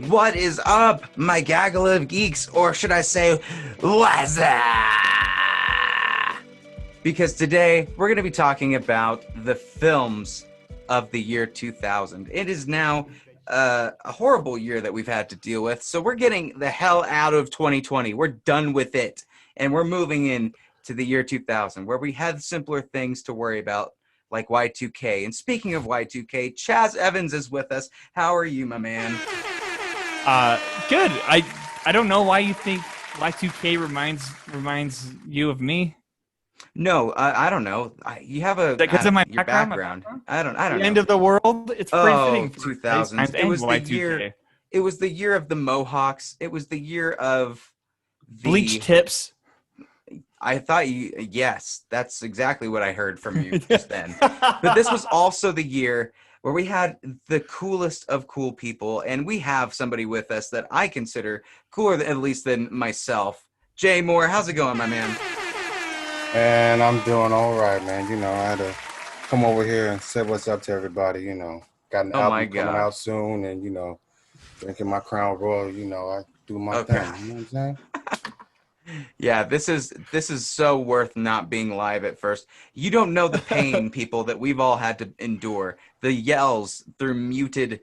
What is up, my Gaggle of Geeks, or should I say, what's up? Because today we're going to be talking about the films of the year 2000. It is now a horrible year that we've had to deal with, so we're getting the hell out of 2020. We're done with it, and we're moving in to the year 2000, where we had simpler things to worry about, like Y2K. And speaking of Y2K, Chaz Evans is with us. How are you, my man? Good. I don't know why you think Y2K reminds you of me. No, I don't know. You have a Because of my your background. I don't The know. end of the world. It's pretty Oh, fitting for today's 2000s. times It and was the Y2K. year. It was the year of the Mohawks. It was the year of Bleach the. tips. I thought you. Yes, that's exactly what I heard from you just then. But this was also the year where we had the coolest of cool people, and we have somebody with us that I consider cooler, at least than myself. Jay Moore, how's it going, my man? And I'm doing all right, man. I had to come over here and say what's up to everybody. Got an Oh my album coming God. out soon, and drinking my Crown Royal. I do my Okay. thing. You know what I'm saying? Yeah, this is so worth not being live at first. You don't know the pain, people, that we've all had to endure. The yells through muted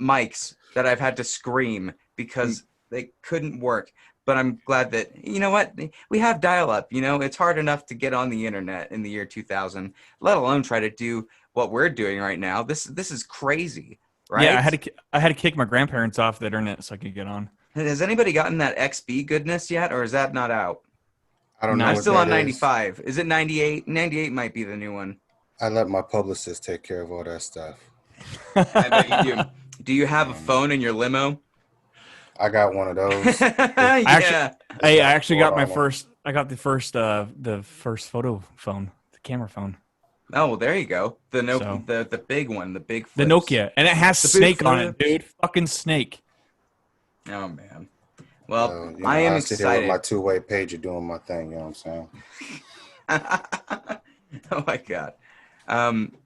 mics that I've had to scream because they couldn't work. But I'm glad that, you know what, we have dial-up. It's hard enough to get on the internet in the year 2000, let alone try to do what we're doing right now. This is crazy, right? Yeah, I had to kick my grandparents off the internet so I could get on. Has anybody gotten that XB goodness yet, or is that not out? I don't know No. I'm what still that on is. 95. Is it 98? 98 might be the new one. I let my publicist take care of all that stuff. I bet you do. Do you have a phone in your limo? I got one of those. Yeah. I actually got my Hold on. first. I got the first photo phone, the camera phone, Oh, well, there you go. The So- the big one, the big the flips. Nokia, and it has The big Snake on it, flips. dude. Fucking Snake. Oh man. Well, I I am sit here with my excited. two-way pager doing my thing. You know what I'm saying? Oh my God.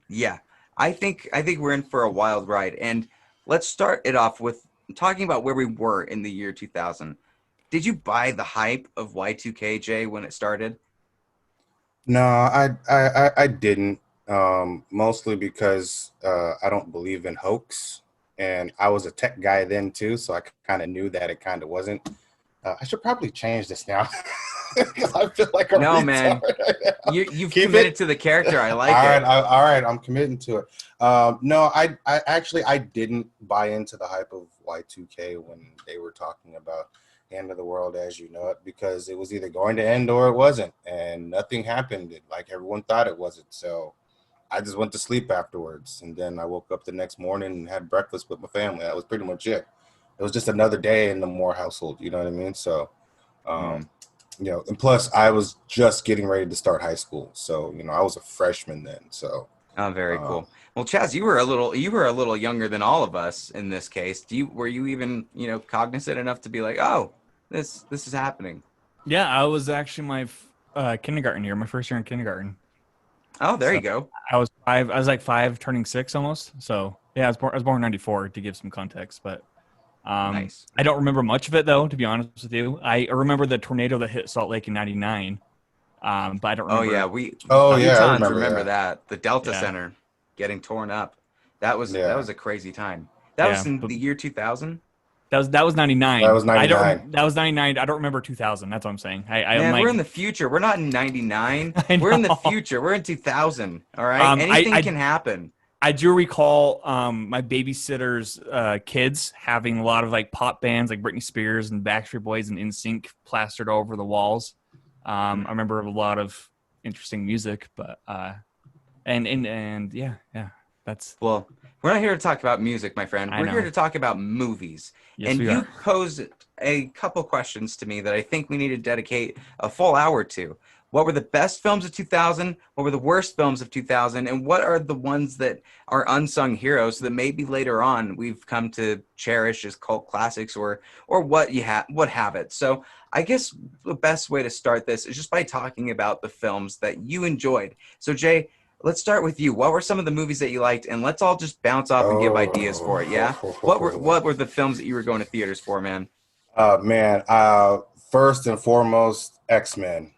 Yeah. I think we're in for a wild ride, and let's start it off with talking about where we were in the year 2000. Did you buy the hype of Y2K, when it started? No, I didn't. Mostly because I don't believe in hoax, and I was a tech guy then too, so I kind of knew that it kind of wasn't. I should probably change this now because I feel like a No, retard. man. You've Keep committed it? to the character. I like All right, it. all right, I'm committing to it. No, I actually I didn't buy into the hype of Y2K when they were talking about the end of the world as you know it, because it was either going to end or it wasn't, and nothing happened like everyone thought it wasn't. So I just went to sleep afterwards, and then I woke up the next morning and had breakfast with my family. That was pretty much it. It was just another day in the Moore household. You know what I mean? So, and plus I was just getting ready to start high school, so I was a freshman then. So, Oh, very um, cool. Well, Chaz, you were a little younger than all of us in this case. Were you even, cognizant enough to be like, oh, this is happening? Yeah, I was actually my kindergarten year, my first year in kindergarten. Oh, there you So go. I was 5. I was like 5, turning 6 almost. So yeah, I was born in '94 to give some context, but Nice. I don't remember much of it though, to be honest with you. I remember the tornado that hit Salt Lake in '99, but I don't Oh remember. yeah, we oh yeah, I Utahns remember remember that. that. The Delta Yeah, Center getting torn up. That Yeah, was a crazy time. That was yeah, in but the year 2000. that was that '99. was '99. That was '99. I don't remember 2000. That's what I'm saying. I'm Man, we're like, in the future. We're not in 99. I We're in the know. future. We're in 2000. All right? Um, I, Anything I can happen. I do recall my babysitter's kids having a lot of like pop bands like Britney Spears and Backstreet Boys and NSYNC plastered over the walls. I remember a lot of interesting music, but and yeah, that's Well, we're not here to talk about music, my friend. I We're here know. to talk about movies. Yes, And we you are. posed a couple questions to me that I think we need to dedicate a full hour to. What were the best films of 2000? What were the worst films of 2000? And what are the ones that are unsung heroes that maybe later on we've come to cherish as cult classics or what have it. So I guess the best way to start this is just by talking about the films that you enjoyed. So Jay, let's start with you. What were some of the movies that you liked? And let's all just bounce off and give ideas for it. Yeah. What were the films that you were going to theaters for, man? Man, first and foremost, X-Men.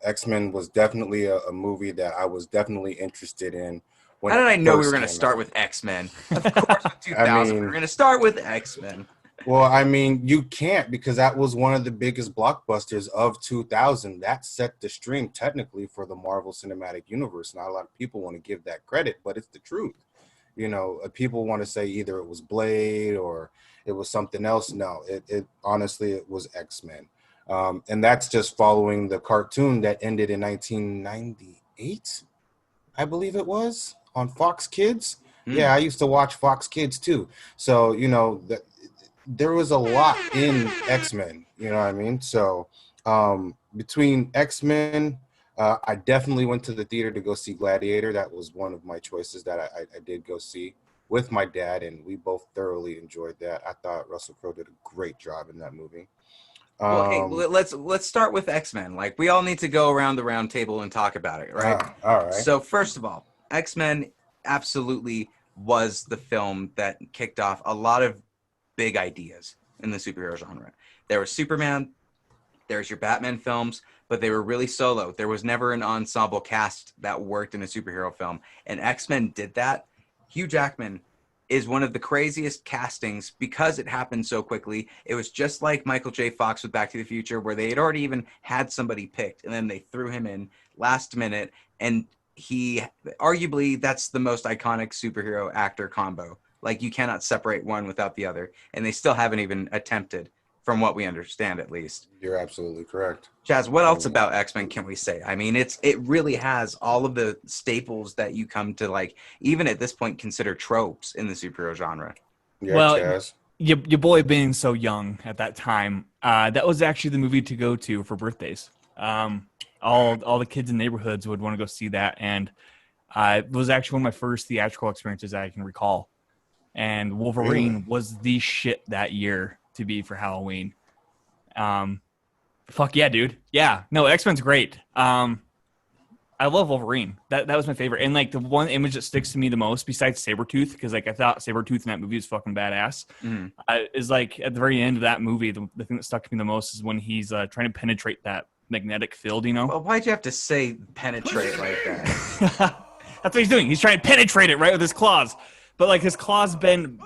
X-Men was definitely a movie that I was definitely interested in when How did it I know we were first going to came start out. with X-Men? Of course, with 2000, I we mean, were going to start with X-Men. well, I mean, you can't because that was one of the biggest blockbusters of 2000. That set the stream technically for the Marvel Cinematic Universe. Not a lot of people want to give that credit, but it's the truth. People want to say either it was Blade or it was something else. No, it honestly, it was X-Men. And that's just following the cartoon that ended in 1998, I believe it was, on Fox Kids. Yeah, I used to watch Fox Kids too. So, there was a lot in X-Men, you know what I mean? So between X-Men, I definitely went to the theater to go see Gladiator. That was one of my choices that I did go see with my dad, and we both thoroughly enjoyed that. I thought Russell Crowe did a great job in that movie. Well, hey, Um, let's start with X-Men. Like, we all need to go around the round table and talk about it, right? all right. So first of all, X-Men absolutely was the film that kicked off a lot of big ideas in the superhero genre. There was Superman, there's your Batman films, but they were really solo. There was never an ensemble cast that worked in a superhero film, and X-Men did that. Hugh Jackman is one of the craziest castings because it happened so quickly. It was just like Michael J. Fox with Back to the Future, where they had already even had somebody picked, and then they threw him in last minute, and he arguably that's the most iconic superhero actor combo. Like, you cannot separate one without the other, and they still haven't even attempted, from what we understand at least. You're absolutely correct. Chaz, what else about X-Men can we say? I mean, it really has all of the staples that you come to, like, even at this point, consider tropes in the superhero genre. Yeah, Well, Chaz. your boy being so young at that time, that was actually the movie to go to for birthdays. All the kids in neighborhoods would want to go see that, and it was actually one of my first theatrical experiences I can recall. And Wolverine was the shit that year to be for Halloween. Fuck yeah, dude. Yeah, no, X-Men's great. I love Wolverine. That was my favorite. And like the one image that sticks to me the most, besides Sabretooth, because like I thought Sabretooth in that movie was fucking badass, is like at the very end of that movie, the thing that stuck to me the most is when he's trying to penetrate that magnetic field, Well, why'd you have to say penetrate like that? That's what he's doing. He's trying to penetrate it right with his claws. But like his claws bend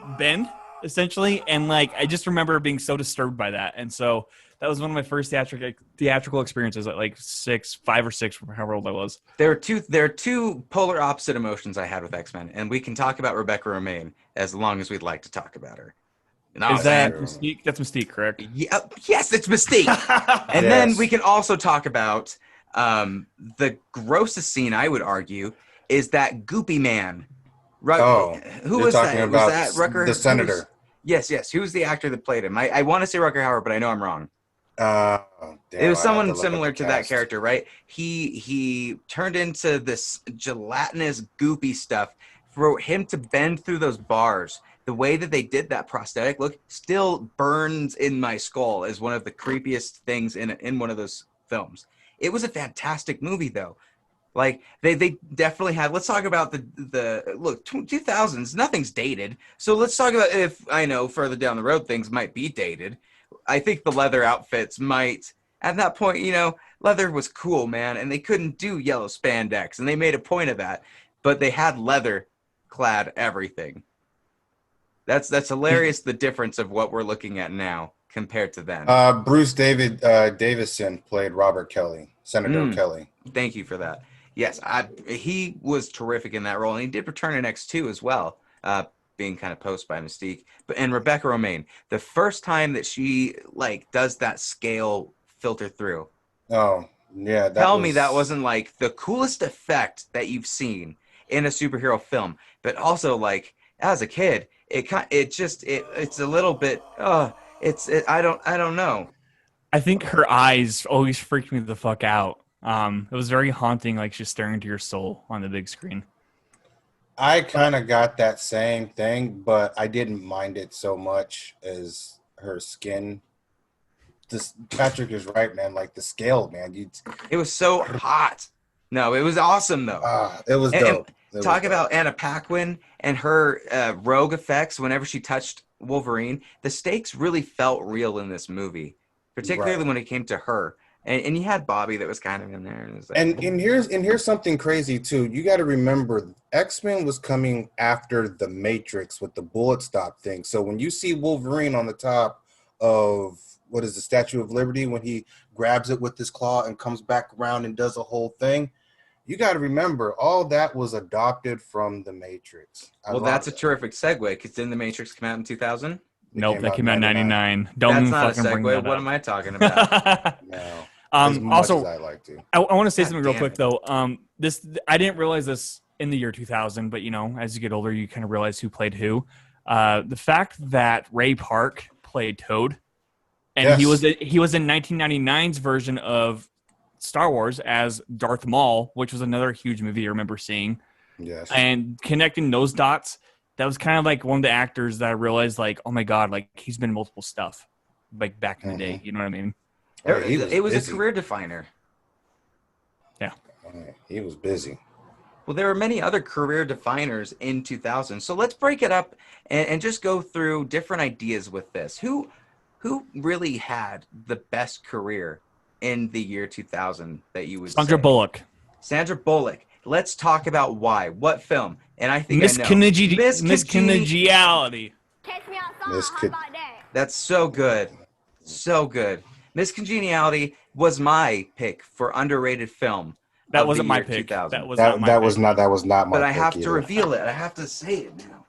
essentially, and like I just remember being so disturbed by that. And so that was one of my first theatrical experiences at like 5 or 6, however old I was. There are two polar opposite emotions I had with X-Men, and we can talk about Rebecca Romaine as long as we'd like to talk about her. Is that Mystique? That's Mystique, correct? Yeah, yes, it's Mystique. And then we can also talk about the grossest scene, I would argue, is that goopy man. Who was that? About was that Rucker? the senator? Yes. Who's the actor that played him? I want to say Rucker Howard, but I know I'm wrong. It was someone similar to that character, right? He turned into this gelatinous, goopy stuff. For him to bend through those bars, the way that they did that prosthetic look still burns in my skull as one of the creepiest things in one of those films. It was a fantastic movie, though. Like, they definitely had. Let's talk about the look. 2000s, nothing's dated. So let's talk about, if I know further down the road things might be dated. I think the leather outfits might, at that point, leather was cool, man, and they couldn't do yellow spandex, and they made a point of that. But they had leather clad everything. That's hilarious. The difference of what we're looking at now compared to then. Bruce Davison played Robert Kelly, Senator Kelly. Thank you for that. Yes, he was terrific in that role, and he did return in X2 as well, being kind of post by Mystique. And Rebecca Romaine, the first time that she does that scale filter through. Oh yeah, Tell me that wasn't like the coolest effect that you've seen in a superhero film, but also as a kid, it's a little bit. I don't know. I think her eyes always freaked me the fuck out. It was very haunting, like she's staring into your soul on the big screen. I kind of got that same thing, but I didn't mind it so much as her skin. Patrick is right, man. Like the scale, man. It was so hot. No, it was awesome though. It was dope. Talk about Anna Paquin and her rogue effects whenever she touched Wolverine. The stakes really felt real in this movie, particularly when it came to her. And you had Bobby that was kind of in there. And, it was like, and here's something crazy too. You got to remember, X-Men was coming after the Matrix with the bullet stop thing. So when you see Wolverine on the top of what is the Statue of Liberty, when he grabs it with his claw and comes back around and does a whole thing, you got to remember all that was adopted from the Matrix. Well, that's a terrific segue, because didn't the Matrix come out in 2000? Nope, that came out in 99. Don't even not fucking a segue. bring that What up. am I talking about? No. As much Also, as I like to. I want to say God something real damn quick it. though. This I didn't realize this in the year 2000, but you know, as you get older, you kind of realize who played who. The fact that Ray Park played Toad, and he was in 1999's version of Star Wars as Darth Maul, which was another huge movie I remember seeing. Yes. And connecting those dots, that was kind of like one of the actors that I realized, like, oh my god, like he's been in multiple stuff, like back in the day. You know what I mean? It was a career definer. Yeah. He was busy. Well, there were many other career definers in 2000. So let's break it up and just go through different ideas with this. Who really had the best career in the year 2000 that you would Sandra say? Bullock. Sandra Bullock. Let's talk about why. What film? And I think Miss I know. Congeniality. Catch me outside. Miss How Con- about that? That's so good. So good. Miss Congeniality was my pick for underrated film. That of wasn't the my year pick. 2000. That was not my that pick. was not my But I pick have to either. reveal it. I have to say it now.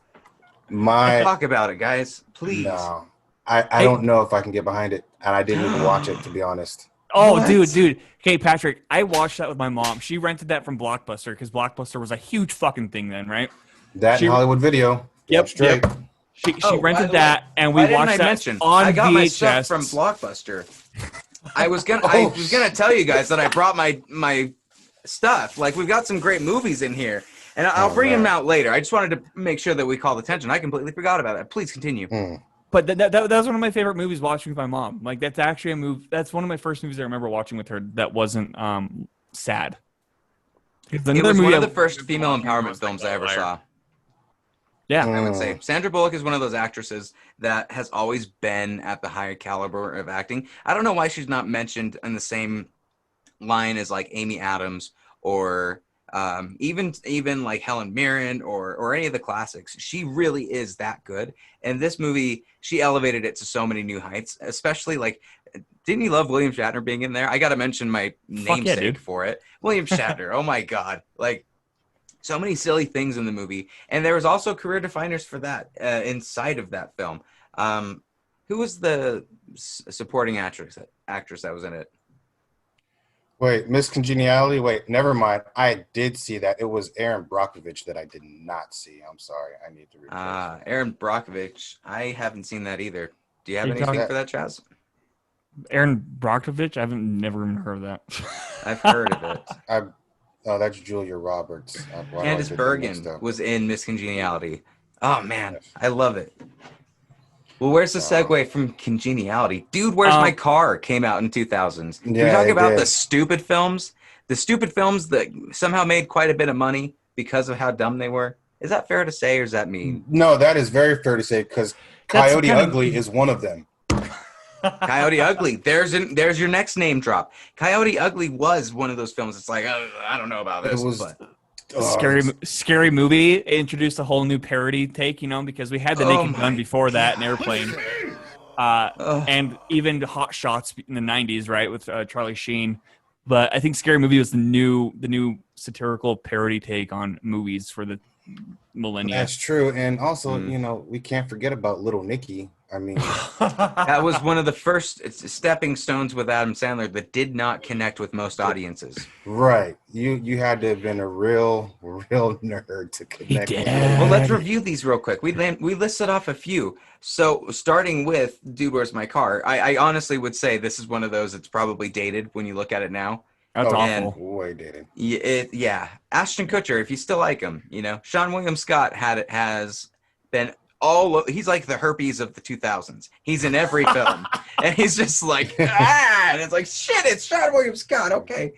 My Talk about it, guys. Please. no. I don't know if I can get behind it, and I didn't even watch it, to be honest. Oh, What? dude. Okay, Patrick, I watched that with my mom. She rented that from Blockbuster because Blockbuster was a huge fucking thing then, right? That She- and Hollywood Video. Yep, Straight. yep. She Oh, by rented the way, that, and we Why didn't watched I that mention? on I got VHS. my stuff from Blockbuster. I was gonna tell you guys that I brought my stuff. Like, we've got some great movies in here, and I'll bring them out later. I just wanted to make sure that we called attention. I completely forgot about it. Please continue. But that was one of my favorite movies watching with my mom. Like, that's actually a movie. That's one of my first movies I remember watching with her that wasn't sad. It was one of the first female empowerment films I ever saw. Yeah. I would say Sandra Bullock is one of those actresses that has always been at the higher caliber of acting. I don't know why she's not mentioned in the same line as like Amy Adams or even like Helen Mirren or any of the classics. She really is that good. And this movie, she elevated it to so many new heights, especially like, didn't you love William Shatner being in there? I got to mention my namesake dude. for it. William Shatner. Oh my God. Like, so many silly things in the movie. And there was also career definers for that inside of that film. Who was the supporting actress that was in it? Wait, Miss Congeniality? Wait, never mind. I did see that. It was Aaron Brockovich that I did not see. I'm sorry. I need to replace Aaron Brockovich. I haven't seen that either. Do you have You're anything talking- for that, Chaz? Aaron Brockovich? I haven't never even heard of that. I've heard of it. Oh, that's Julia Roberts. Candice Bergen was in Miss Congeniality. Oh, man. Yes. I love it. Well, where's the segue from Congeniality? Dude, Where's My Car came out in 2000s. Can we Yeah, talk it about did. the stupid films? The stupid films that somehow made quite a bit of money because of how dumb they were? Is that fair to say, or is that mean? No, that is very fair to say because That's Coyote kind of- Ugly is one of them. Coyote Ugly. There's your next name drop. Coyote Ugly was one of those films. It's like, I don't know about this. It was but Scary movie. It introduced a whole new parody take, because we had the Naked Gun before that in Airplane. And even Hot Shots in the 90s, right, with Charlie Sheen. But I think Scary Movie was the new satirical parody take on movies for the millennia. That's true. And also, we can't forget about Little Nicky. I mean, that was one of the first stepping stones with Adam Sandler that did not connect with most audiences. right. You had to have been a real nerd to connect with did. Well, let's review these real quick. We listed off a few. So starting with Dude, Where's My Car? I honestly would say this is one of those that's probably dated when you look at it now. That's and- awful. Way dated. Yeah. Ashton Kutcher, if you still like him, Sean William Scott has been he's like the herpes of the 2000s. He's in every film. And he's just like, and it's like, shit, it's Sean William Scott. Okay.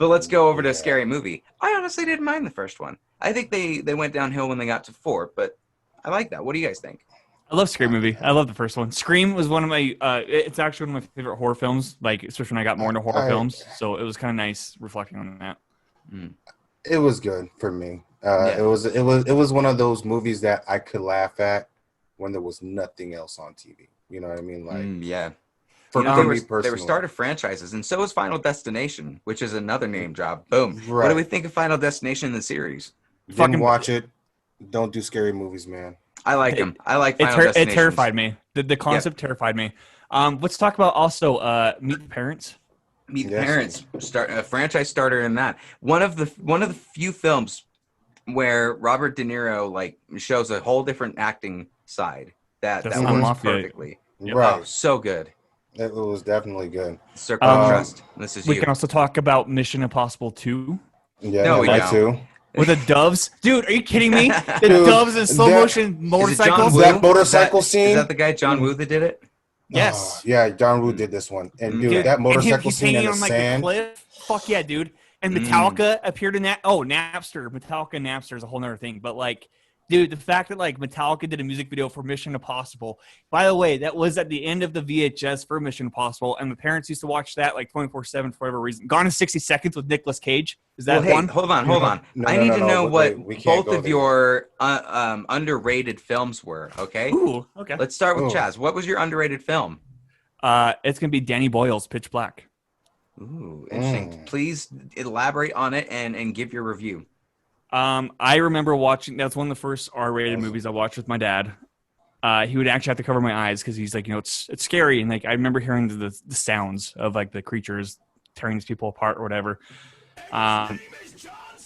But let's go over to Yeah. Scary Movie. I honestly didn't mind the first one. I think they went downhill when they got to 4, but I like that. What do you guys think? I love Scream movie. I love the first one. Scream was one of my. It's actually one of my favorite horror films. Like especially when I got more into horror films. So it was kind of nice reflecting on that. It was good for me. Yeah. It was one of those movies that I could laugh at when there was nothing else on TV. You know what I mean? Like, Yeah. for You know, they me were personally, started franchises, and so is Final Destination, which is another name drop. Boom. Right. What do we think of Final Destination the series? didn't Fucking- watch it. Don't do scary movies, man. I like them. I like It, Final it Destination. terrified me. The concept terrified me. Let's talk about also Meet the Parents. Meet the Yes. Parents, start a franchise starter in that. One of the few films where Robert De Niro like shows a whole different acting side that That's works Mafia. perfectly. Yep. Right. Oh, so good. It was definitely good. Circle of Um, Trust. This is We you. can also talk about Mission Impossible 2 Yeah, No, we that don't. too. with the doves. Dude, are you kidding me? The Dude, doves in slow that- motion motorcycles. Woo? That motorcycle Is scene? that the guy John Woo that did it? Yes. Yeah, John Woo did this one. And dude, that and motorcycle he's scene in hanging the on like sand. the cliff. Fuck yeah, dude. And Metallica appeared in that. Oh, Napster. Metallica and Napster is a whole nother thing. But like, dude, the fact that like Metallica did a music video for Mission Impossible. By the way, that was at the end of the VHS for Mission Impossible, and my parents used to watch that like 24/7 for whatever reason. Gone in 60 Seconds with Nicolas Cage. Is that Well, hey, one? hold on. No, I no, need no, to no, know but what we can't both go of there. your underrated films were. Okay, Ooh, okay. let's start with Ooh. Chaz. What was your underrated film? It's gonna be Danny Boyle's Pitch Black. Ooh, interesting. Please elaborate on it and give your review. I remember watching. That's one of the first R-rated movies I watched with my dad. He would actually have to cover my eyes because he's like, it's scary, and like I remember hearing the sounds of like the creatures tearing these people apart or whatever.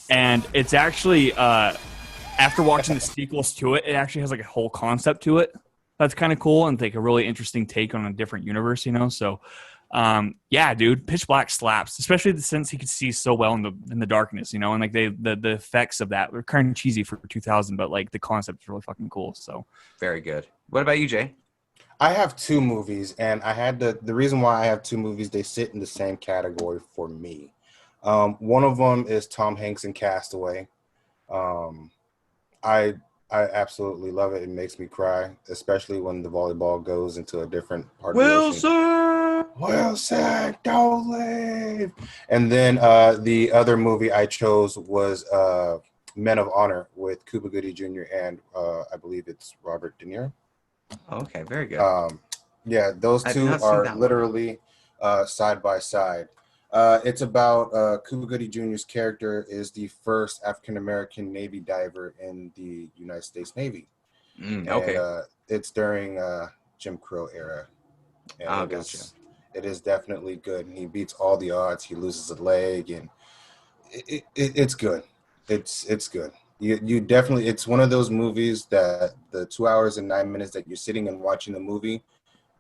And it's actually after watching the sequels to it, it actually has like a whole concept to it. That's kind of cool and like a really interesting take on a different universe, you know. So, yeah, dude, Pitch Black slaps, especially since he could see so well in the darkness, you know, and like the effects of that were kind of cheesy for 2000, but like the concept is really fucking cool. So Very good. What about you, Jay? I have two movies, and I had the reason why I have two movies, they sit in the same category for me. One of them is Tom Hanks in Castaway. I absolutely love it. It makes me cry, especially when the volleyball goes into a different part of the ocean. Wilson, don't leave. And then the other movie I chose was Men of Honor with Cuba Gooding Jr. and I believe it's Robert De Niro. Okay, very good. Yeah, those I've two not seen are that one. literally side by side. It's about Cuba Gooding Jr.'s character is the first African-American Navy diver in the United States Navy. Okay. And, it's during Jim Crow era. And Oh, it gotcha. it is definitely good. And he beats all the odds. He loses a leg, and it's good. It's good. You definitely, it's one of those movies that the 2 hours and 9 minutes that you're sitting and watching the movie,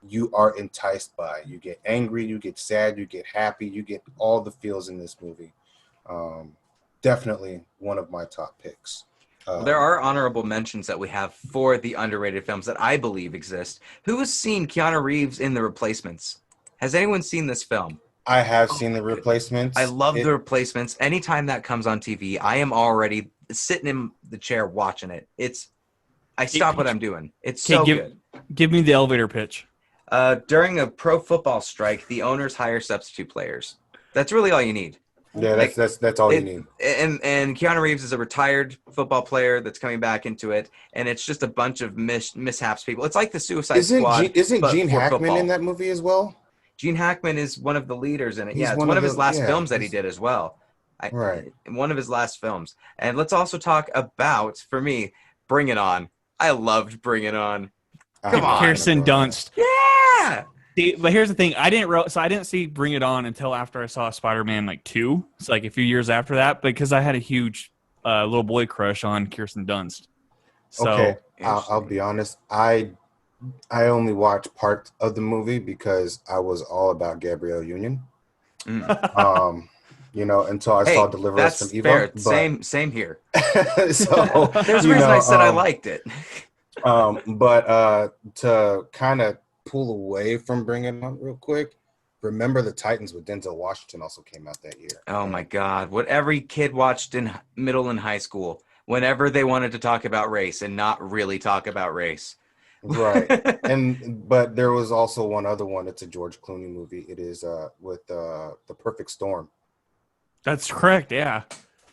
you are enticed by. You get angry, you get sad, you get happy, you get all the feels in this movie. Definitely one of my top picks. Well, there are honorable mentions that we have for the underrated films that I believe exist. Who has seen Keanu Reeves in The Replacements? Has anyone seen this film? I have seen The Replacements. I love The Replacements. Anytime that comes on TV, I am already sitting in the chair watching it. I stop what I'm doing. It's so good. Give me the elevator pitch. During a pro football strike, the owners hire substitute players. That's really all you need. Yeah, that's all you need. And Keanu Reeves is a retired football player that's coming back into it, and it's just a bunch of mishaps people. It's like the Suicide Squad. Isn't but Gene for Hackman football. in that movie as well? Gene Hackman is one of the leaders in it. He's It's one one of of his the- last yeah, films that he he's- did as well. Right. One of his last films. And let's also talk about, for me, Bring It On. I loved Bring It On. Come on. Kirsten Dunst. Yeah. See, but here's the thing: I didn't see Bring It On until after I saw Spider-Man 2. It's like a few years after that, because I had a huge little boy crush on Kirsten Dunst. So Okay, I'll be honest. I only watched part of the movie because I was all about Gabrielle Union. Until I saw Deliverance from Evil. Fair. Same here. So There's a reason I said I liked it. but to kind of pull away from Bring It On real quick, Remember the Titans with Denzel Washington also came out that year. Oh my God. What every kid watched in middle and high school whenever they wanted to talk about race and not really talk about race. Right. But there was also one other one. It's a George Clooney movie. It is with The Perfect Storm. That's correct. Yeah.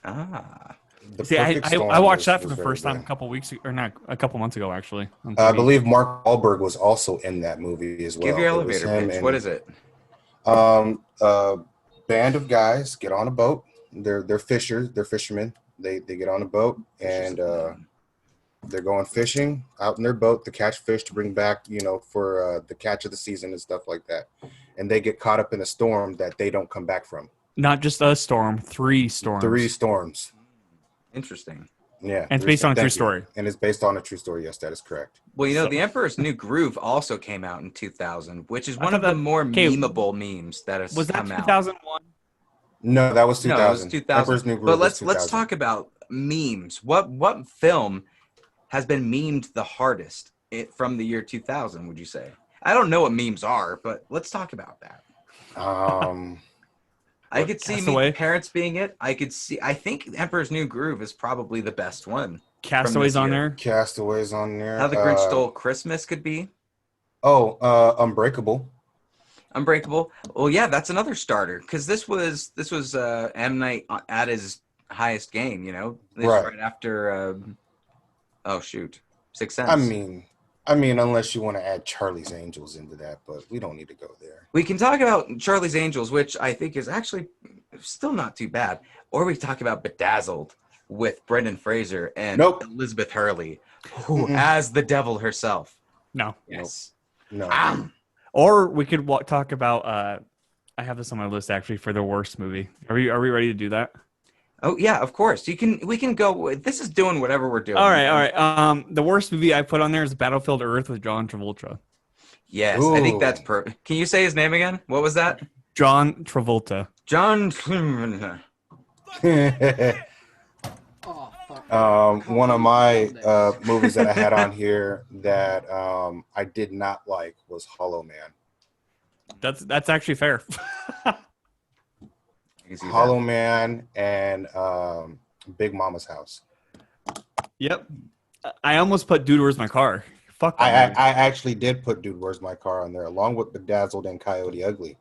Ah. The See, Perfect Storm I watched that for was the very first time good. a couple weeks ago, or not a couple months ago, actually. On I TV. believe Mark Wahlberg was also in that movie as well. Give your It was elevator him pitch. and, What is it? band of guys get on a boat. They're fishers. They're fishermen. They get on a boat and they're going fishing out in their boat to catch fish to bring back, for the catch of the season and stuff like that. And they get caught up in a storm that they don't come back from. Not just a storm, 3 storms. 3 storms. Interesting. Yeah. And it's based on a true story. And it's based on a true story. Yes, that is correct. Well, So- The Emperor's New Groove also came out in 2000, which is one thought of the that- more okay, memeable memes that has Was that come out. 2001? No, that was 2000. No, it was 2000. Emperor's New Groove But was let's 2000. talk about memes. What film has been memed the hardest from the year 2000, would you say? I don't know what memes are, but let's talk about that. I could see Castaway? Parents being it. I think Emperor's New Groove is probably the best one. Castaway's on year. there. Castaways on there. How the Grinch Stole Christmas could be. Unbreakable. Unbreakable. Well, yeah, that's another starter because this was M. Night at his highest game. This Right. right after. Oh shoot, Sixth Sense. I mean, unless you want to add Charlie's Angels into that, but we don't need to go there. We can talk about Charlie's Angels, which I think is actually still not too bad, or we can talk about Bedazzled with Brendan Fraser and Elizabeth Hurley, who as the devil herself. No. Yes. No. Or we could talk about. I have this on my list actually for the worst movie. Are we ready to do that? Oh yeah, of course. We can go. This is doing whatever we're doing. All right. The worst movie I put on there is Battlefield Earth with John Travolta. Yes, I think that's perfect. Can you say his name again? What was that? John Travolta. John. One of my movies that I had on here that I did not like was Hollow Man. That's actually fair. Hollow Man and Big Mama's House. Yep. I almost put Dude, Where's My Car? Fuck I that movie. actually did put Dude, Where's My Car on there, along with Bedazzled and Coyote Ugly.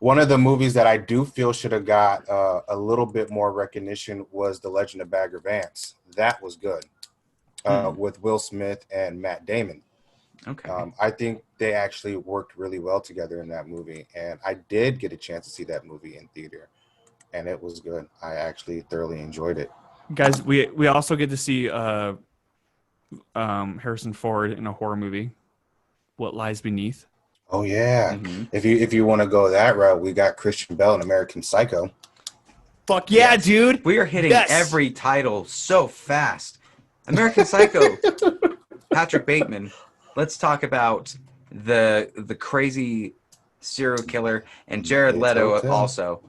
One of the movies that I do feel should have got a little bit more recognition was The Legend of Bagger Vance. That was good, with Will Smith and Matt Damon. Okay. I think they actually worked really well together in that movie, and I did get a chance to see that movie in theater, and it was good. I actually thoroughly enjoyed it. Guys, we also get to see Harrison Ford in a horror movie, What Lies Beneath. Oh yeah. Mhm. If you want to go that route, we got Christian Bale in American Psycho. Fuck yeah, Yes. dude. We are hitting Yes. every title so fast. American Psycho. Patrick Bateman. Let's talk about the crazy serial killer and Jared It's Leto okay. also.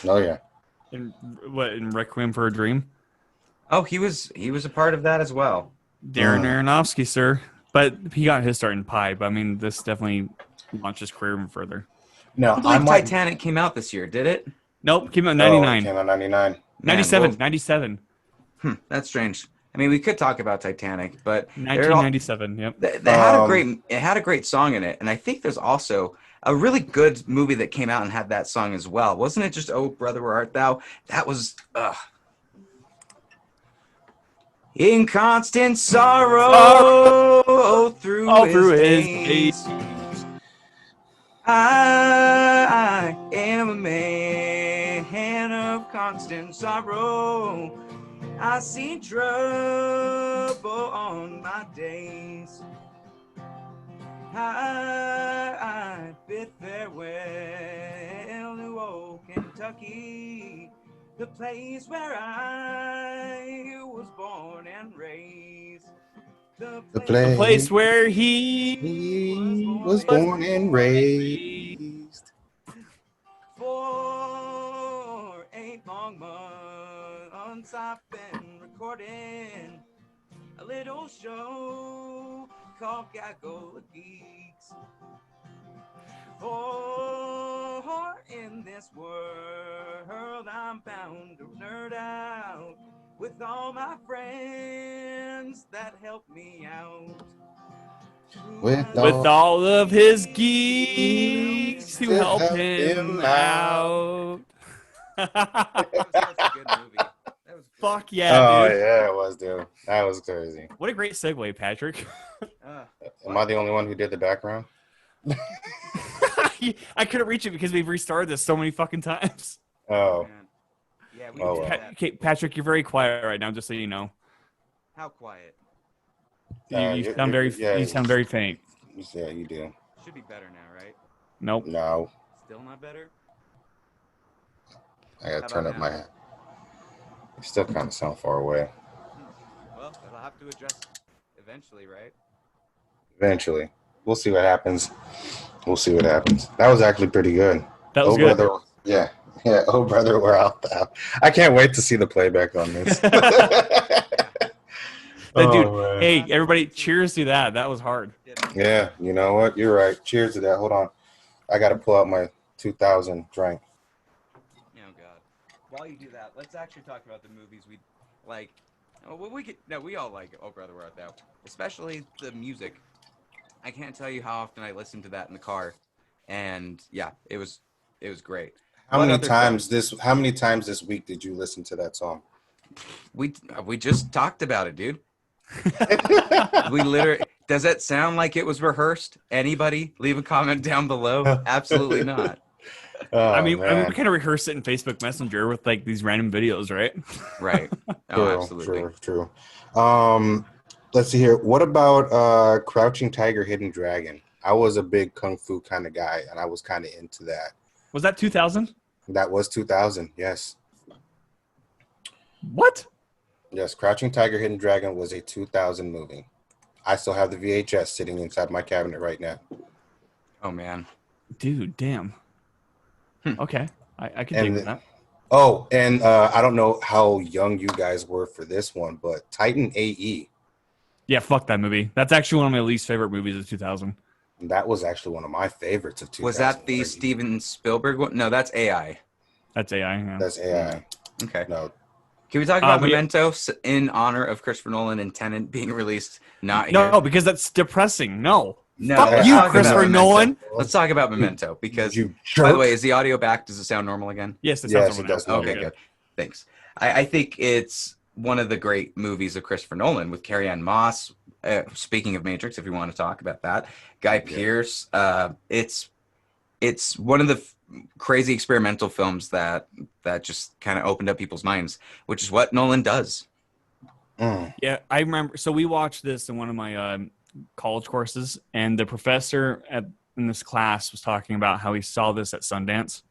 Oh yeah. In Requiem for a Dream? Oh, he was a part of that as well. Darren Aronofsky, sir. But he got his start in Pie. But I mean, this definitely launched his career even further. No, I believe Titanic came out this year, did it? Nope, came out in No, it 99. came out 99. 97. well- 97. That's strange. I mean, we could talk about Titanic, but 1997, yep. they had a great song in it, and I think there's also a really good movie that came out and had that song as well. Wasn't it just "Oh Brother Where Art Thou"? That was in constant sorrow through his days. I am a man of constant sorrow. I see trouble on my days. I bid farewell to old Kentucky, the place where I was born and raised. The Place where he was born and raised. For 8 long months I've been recording a little show called Gaggle of Geeks. Oh, in this world, I'm bound to nerd out with all my friends that help me out. With all of his geeks to to help help him him out. out. That was such a good movie. That was great. Fuck yeah, Oh dude. yeah, it was, dude. That was crazy. What a great segue, Patrick. Am I the only one who did the background? I couldn't reach it because we've restarted this so many fucking times. Oh, Man. Yeah, we Oh, did well. that. Okay, Patrick, you're very quiet right now, just so you know. How quiet? You sound very faint. Yeah, you do. Should be better now, right? Nope. No, Still not better? I gotta How turn about up now? my. You still kind of sound far away. Well, I'll have to adjust eventually, right? Eventually, we'll see what happens. We'll see what happens. That was actually pretty good. That was Oh, good. brother, yeah. Oh, brother, we're out now. I can't wait to see the playback on this. But dude, man. hey, everybody, cheers to that. That was hard. Yeah, you know what? You're right. Cheers to that. Hold on. I got to pull out my 2000 drink. Oh God! While you do that, let's actually talk about the movies we like. Oh, well, we all like it. Oh, brother, we're out now. Especially the music. I can't tell you how often I listened to that in the car, and yeah, it was great. How What many other times this week did you listen to that song? We just talked about it, dude. We literally. Does that sound like it was rehearsed? Anybody leave a comment down below? Absolutely not. Oh, I mean, man. we kind of rehearse it in Facebook Messenger with like these random videos, right? Right. Oh, True, absolutely. true. Let's see here. What about Crouching Tiger, Hidden Dragon? I was a big kung fu kind of guy, and I was kind of into that. Was that 2000? That was 2000. Yes, What? yes. Crouching Tiger, Hidden Dragon was a 2000 movie. I still have the VHS sitting inside my cabinet right now. Oh man. Dude, damn. Okay, I can And dig with that. Oh, and I don't know how young you guys were for this one, but Titan AE. Yeah, fuck that movie. That's actually one of my least favorite movies of 2000. That was actually one of my favorites of 2000. Was that the Steven Spielberg one? No, that's AI. That's AI. Yeah. That's AI. Okay. No. Can we talk about Memento in honor of Christopher Nolan and Tenet being released? Not here. No, because that's depressing. No. No, Fuck let's you, talk about Christopher Memento. Nolan. Let's talk about Memento because, You by jerk. the way, is the audio back? Does it sound normal again? Yes, it Yes, sounds it normal does. now. Okay, You're good. Thanks. I think it's one of the great movies of Christopher Nolan with Carrie-Anne Moss. Speaking of Matrix, if you want to talk about that, Guy Pearce. It's one of the crazy experimental films that just kind of opened up people's minds, which is what Nolan does. Yeah, I remember. So we watched this in one of my college courses, and the professor in this class was talking about how he saw this at Sundance,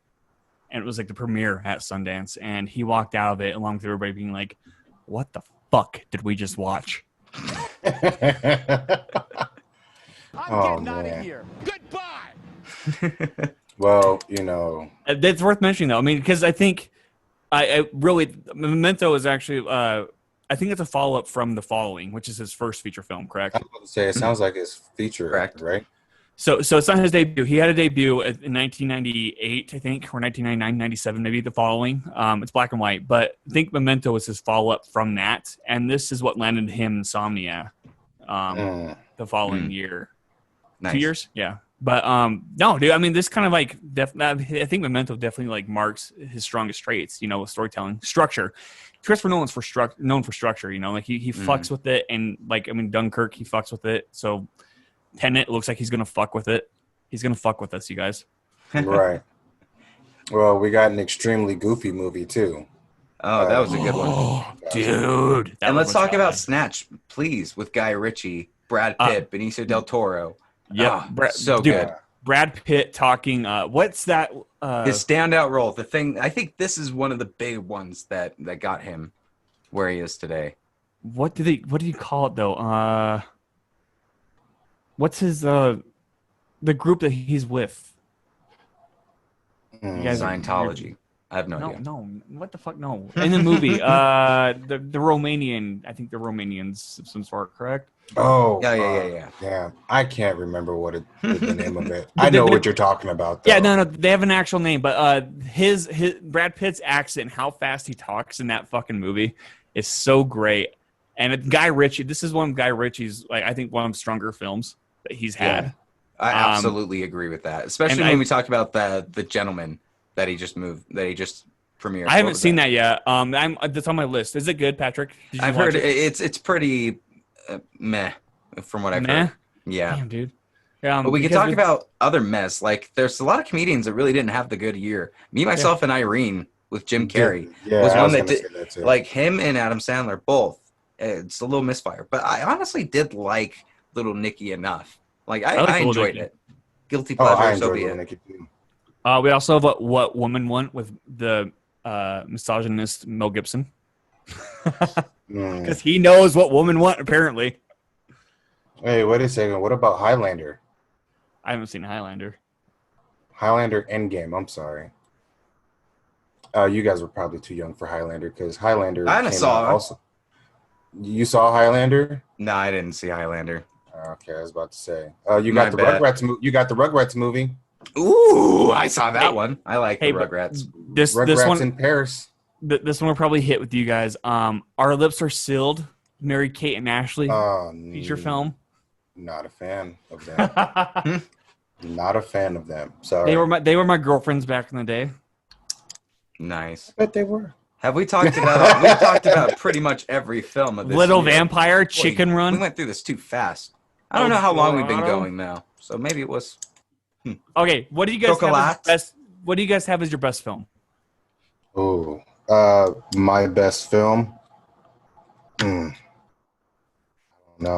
and it was like the premiere at Sundance, and he walked out of it along with everybody being like, "What the fuck did we just watch?" I'm getting out of man. here. Goodbye. Well, you know. That's worth mentioning, though. I mean, because I think I really Memento is actually I think it's a follow up from The Following, which is his first feature film, correct? I was about to say, it sounds like his feature, Correct. right? So it's not his debut. He had a debut in 1998, I think, or 1999, 97, maybe The Following. It's black and white, but I think Memento was his follow up from that, and this is what landed him Insomnia the following year. Nice. 2 years, yeah. But no, dude. I mean, this kind of like I think Memento definitely like marks his strongest traits. You know, with storytelling, structure. Christopher Nolan's known for structure. You know, like he fucks with it, and like I mean, Dunkirk, he fucks with it. So Tenet looks like he's gonna fuck with it. He's gonna fuck with us, you guys. Right. Well, we got an extremely goofy movie too. Oh, that was a good one. Oh, dude. And let's talk about Snatch, please, with Guy Ritchie, Brad Pitt, Benicio del Toro. Yeah, so dude, good. Brad Pitt talking. What's that? His standout role. The thing. I think this is one of the big ones that got him where he is today. What did he call it though? What's his the group that he's with? You guys Scientology. I have no No, idea. no, what the fuck? No. In the movie, the Romanian, I think the Romanians of some sort, correct? Oh, Yeah. Damn, I can't remember what the name of it. But I know but what you're talking about, though. Yeah, no, they have an actual name, but his Brad Pitt's accent, how fast he talks in that fucking movie, is so great. And Guy Ritchie, this is one of Guy Ritchie's, like, I think one of the stronger films that he's had. Yeah. I absolutely agree with that, especially when we talk about the gentleman that he just premiered. I haven't seen that yet. That's on my list. Is it good, Patrick? Did you I've watch heard it? it's pretty meh from what I've heard. Yeah. Damn, dude. But we could talk about other mess. Like, there's a lot of comedians that really didn't have the good year. Me, myself, and Irene with Jim Carrey was one that did. Like, him and Adam Sandler both. It's a little misfire. But I honestly did like Little Nicky enough. Like, I enjoyed it. Guilty pleasure, so be it. We also have What Women Want with the misogynist Mel Gibson. Because he knows what women want, apparently. Hey, wait a second. What about Highlander? I haven't seen Highlander. Highlander Endgame. I'm sorry. You guys were probably too young for Highlander because Highlander. I saw it. Also. You saw Highlander? No, I didn't see Highlander. Okay, I was about to say. You got the Rugrats. You got the Rugrats movie. Ooh, I saw that one. I like the Rugrats. This Rugrats one in Paris. This one will probably hit with you guys. Our Lips Are Sealed. Mary Kate and Ashley feature film. Not a fan of them. Not a fan of them. Sorry. They were my girlfriends back in the day. Nice. But they were. Have we talked about? We talked about pretty much every film of this. Little year. Vampire, Chicken Run. We went through this too fast. I don't know how long we've been going now, so maybe it was. Okay, what do you guys have as best? What do you guys have as your best film? Oh, my best film. No,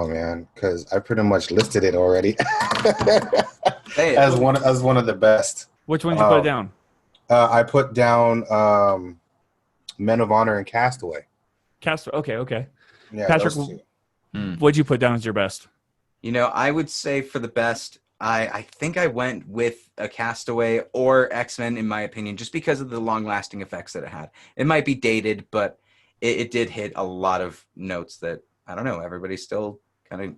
man, because I pretty much listed it already as one of the best. Which one did you put down? I put down Men of Honor and Castaway. Castaway. Okay. Yeah, Patrick, what'd you put down as your best? You know, I would say for the best, I think I went with a Castaway or X-Men, in my opinion, just because of the long-lasting effects that it had. It might be dated, but it did hit a lot of notes that, I don't know, everybody still kind of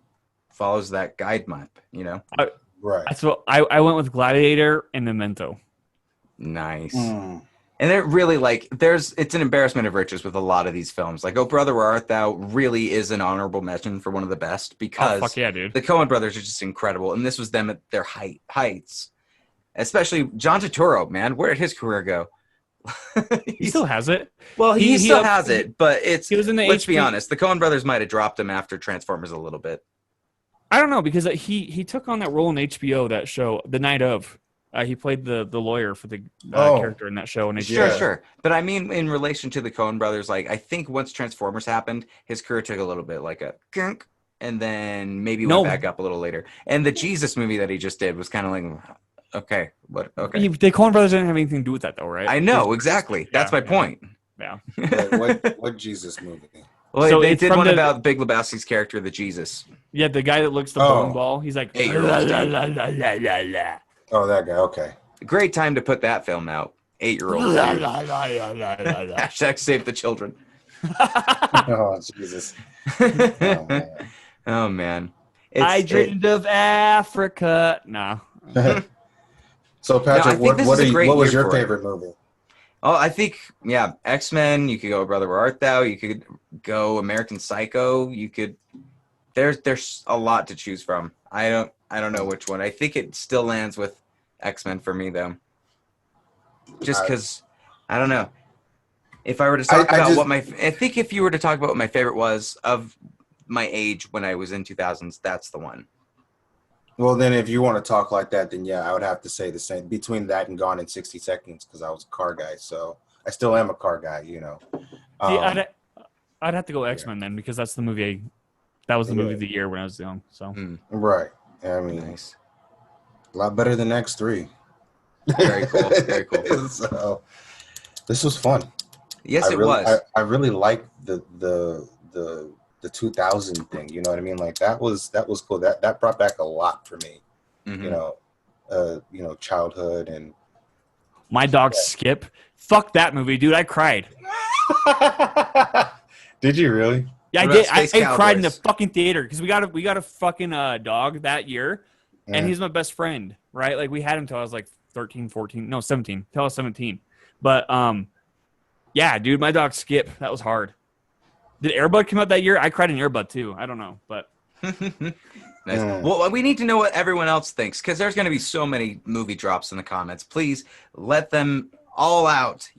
follows that guide map, you know? Right. So I went with Gladiator and Memento. Nice. And it really, like, it's an embarrassment of riches with a lot of these films. Like, Oh Brother, Where Art Thou really is an honorable mention for one of the best because fuck yeah, dude. The Coen brothers are just incredible. And this was them at their heights. Especially John Turturro, man. Where did his career go? He still has it. Well, he still has it, but he was in the let's be honest, the Coen brothers might have dropped him after Transformers a little bit. I don't know, because he took on that role in HBO, that show, The Night Of. He played the lawyer for the character in that show. And Sure. But I mean, in relation to the Coen brothers, like, I think once Transformers happened, his career took a little bit like a gunk, and then maybe went back up a little later. And the Jesus movie that he just did was kind of like, okay, what? Okay. The Coen brothers didn't have anything to do with that, though, right? I know, exactly. That's my point. Yeah. What Jesus movie? Well, so they did one about Big Lebowski's character, the Jesus. Yeah, the guy that looks the bowling ball. He's like, oh, that guy. Okay. Great time to put that film out. 8-year-old. Hashtag save the children. Oh, Jesus. Oh, man. I dreamed of Africa. Nah. So, Patrick, what was your favorite movie? Oh, I think, X-Men. You could go Brother, Where Art Thou? You could go American Psycho. You could. There's a lot to choose from. I don't know which one. I think it still lands with X-Men for me, though. Just because, I don't know. If I were to talk about I think if you were to talk about what my favorite was of my age when I was in 2000s, that's the one. Well, then if you want to talk like that, then yeah, I would have to say the same. Between that and Gone in 60 Seconds, because I was a car guy, so I still am a car guy, you know. I'd have to go X-Men then, because that's the movie. That was the movie of the year when I was young. So right. I mean, nice. A lot better than X3. Very cool. Very cool. So this was fun. Yes, it was. I really liked the 2000 thing. You know what I mean? Like that was cool. That brought back a lot for me. You know, childhood and My Dog Skip. Fuck that movie, dude. I cried. Did you really? Yeah, I What did. about I Space cried in the Cowboys? fucking theater because we got a fucking dog that year, and Yeah. he's my best friend, right? Like we had him till I was like 13, 14, no, 17, till I was 17. But yeah, dude, My Dog Skip. That was hard. Did Airbud come out that year? I cried in Airbud too. I don't know, but Nice. Well, we need to know what everyone else thinks because there's going to be so many movie drops in the comments. Please let them all out.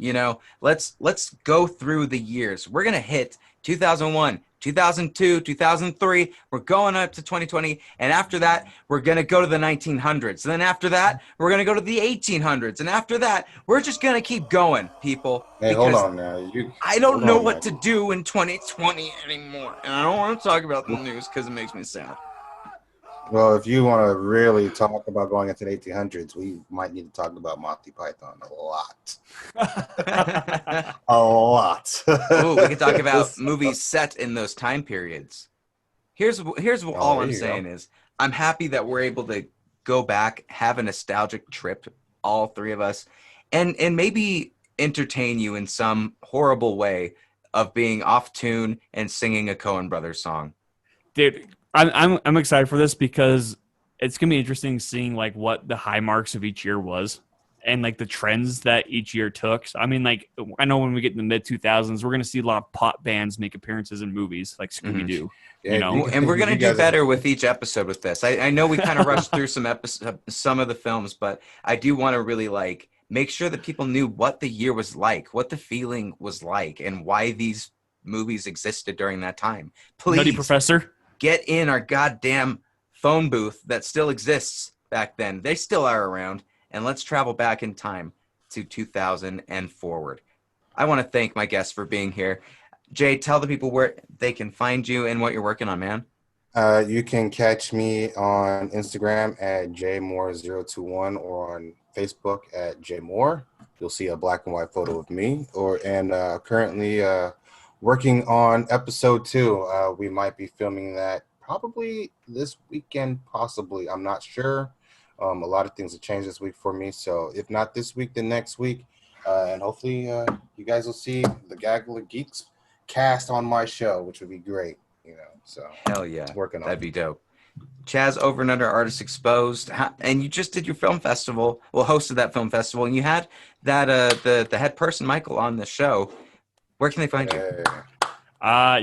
Let's go through the years. We're going to hit 2001, 2002, 2003. We're going up to 2020, and after that, we're going to go to the 1900s. And then after that, we're going to go to the 1800s, and after that, we're just going to keep going, people. Hey, hold because on now. I don't Hold know on what now. to do in 2020 anymore, and I don't want to talk about the news because it makes me sad. Well, if you want to really talk about going into the 1800s, we might need to talk about Monty Python a lot. A lot. Ooh, we could talk about movies set in those time periods. Here's all there I'm you go. saying is I'm happy that we're able to go back, have a nostalgic trip, all three of us, and maybe entertain you in some horrible way of being off tune and singing a Coen Brothers song. dude, I'm excited for this because it's gonna be interesting seeing like what the high marks of each year was and like the trends that each year took. So, I mean, like I know when we get in the mid 2000s, we're gonna see a lot of pop bands make appearances in movies like Scooby Doo. Yeah, You know, you- And we're gonna you do guys- better with each episode with this. I know we kind of rushed through some of the films, but I do want to really like make sure that people knew what the year was like, what the feeling was like, and why these movies existed during that time. Nutty Please Professor. get in our goddamn phone booth that still exists back then. They still are around, and let's travel back in time to 2000 and forward. I want to thank my guests for being here. Jay, tell the people where they can find you and what you're working on, man. You can catch me on Instagram at jmore021 or on Facebook at jmore. You'll see a black and white photo of me. Currently working on episode 2. We might be filming that probably this weekend, possibly. I'm not sure. A lot of things have changed this week for me. So if not this week, then next week. And hopefully you guys will see the Gaggle of Geeks cast on my show, which would be great. So Hell yeah. working on That'd be dope. Chaz, Over and Under Artists Exposed, and you just did your film festival, hosted that film festival, and you had that the head person, Michael, on the show. Where can they find you?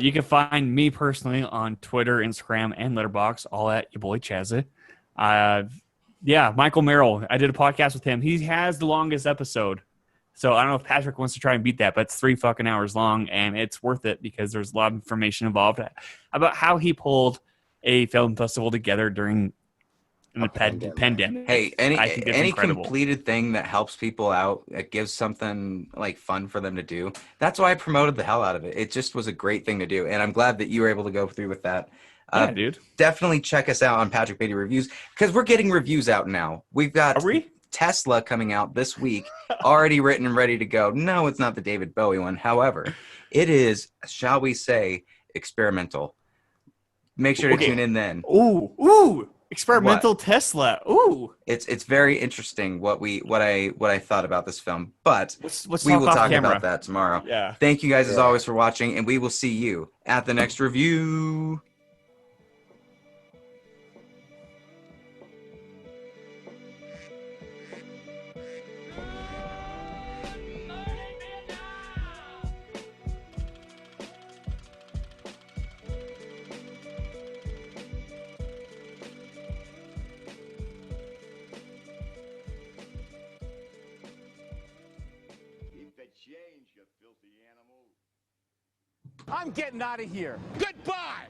You can find me personally on Twitter, Instagram, and Letterboxd, all at your boy Chaz. Yeah, Michael Merrill. I did a podcast with him. He has the longest episode. So I don't know if Patrick wants to try and beat that, but it's 3 fucking hours long, and it's worth it because there's a lot of information involved about how he pulled a film festival together during the pandemic. Hey, I think it's any incredible. completed thing that helps people out, that gives something like fun for them to do. That's why I promoted the hell out of it. It just was a great thing to do, and I'm glad that you were able to go through with that. Yeah, dude. Definitely check us out on Patrick Beatty Reviews because we're getting reviews out now. We've got Are we? Tesla coming out this week, already written and ready to go. No, it's not the David Bowie one. However, it is, shall we say, experimental. Make sure to tune in then. Ooh, experimental Tesla. Ooh, It's very interesting what I thought about this film, but let's we will off talk camera. about that tomorrow. Yeah. Thank you guys as always for watching, and we will see you at the next review. Keep the change, you filthy animal. I'm getting out of here. Goodbye.